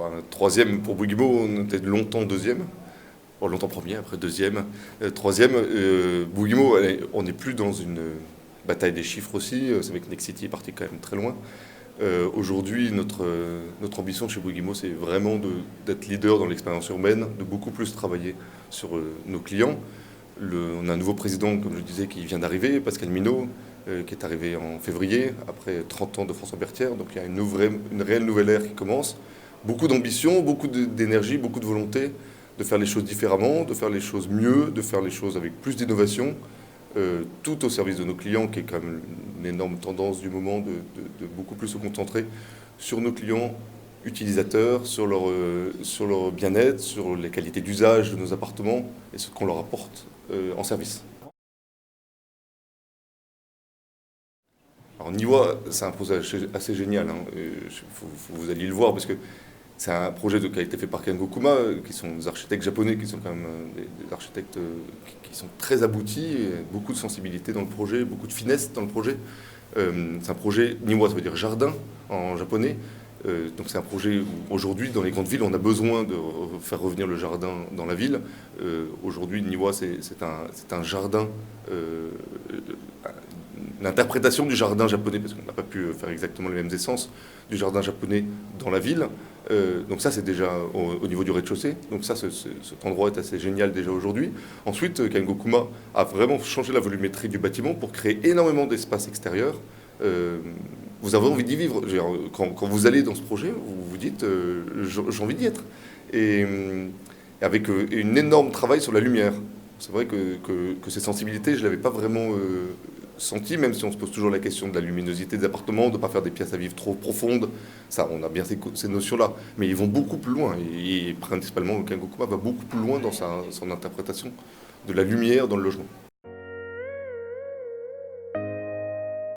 un troisième pour Bouygues Immo, on était longtemps deuxième. Bon, longtemps premier, après deuxième. Troisième, Bouygues Immo, on n'est plus dans une bataille des chiffres aussi. C'est vrai que Nexity est parti quand même très loin. Aujourd'hui, notre ambition chez Bouygues Immo, c'est vraiment d'être leader dans l'expérience urbaine, de beaucoup plus travailler sur nos clients. On a un nouveau président, comme je disais, qui vient d'arriver, Pascal Minault, qui est arrivé en février, après 30 ans de François Bertière. Donc il y a une réelle nouvelle ère qui commence. Beaucoup d'ambition, beaucoup d'énergie, beaucoup de volonté de faire les choses différemment, de faire les choses mieux, de faire les choses avec plus d'innovation, tout au service de nos clients, qui est quand même une énorme tendance du moment de beaucoup plus se concentrer sur nos clients utilisateurs, sur leur bien-être, sur les qualités d'usage de nos appartements et ce qu'on leur apporte en service. Alors Niwa, c'est un projet assez génial, hein. Vous alliez le voir parce que c'est un projet qui a été fait par Kengo Kuma, qui sont des architectes japonais, qui sont quand même des architectes qui sont très aboutis, beaucoup de sensibilité dans le projet, beaucoup de finesse dans le projet. C'est un projet, Niwa ça veut dire jardin en japonais. Donc c'est un projet où aujourd'hui dans les grandes villes on a besoin de faire revenir le jardin dans la ville. Aujourd'hui Niwa c'est un jardin, l'interprétation du jardin japonais, parce qu'on n'a pas pu faire exactement les mêmes essences, du jardin japonais dans la ville. Donc ça c'est déjà au niveau du rez-de-chaussée. Donc ça cet endroit est assez génial déjà aujourd'hui. Ensuite Kengo Kuma a vraiment changé la volumétrie du bâtiment pour créer énormément d'espace extérieur. Vous avez envie d'y vivre. Quand vous allez dans ce projet, vous vous dites j'ai envie d'y être. Et avec un énorme travail sur la lumière. C'est vrai que cette sensibilité, je ne l'avais pas vraiment senti, même si on se pose toujours la question de la luminosité des appartements, de ne pas faire des pièces à vivre trop profondes. Ça, on a bien ces notions-là. Mais ils vont beaucoup plus loin. Et principalement, le Kengo Kuma va beaucoup plus loin dans son interprétation de la lumière dans le logement.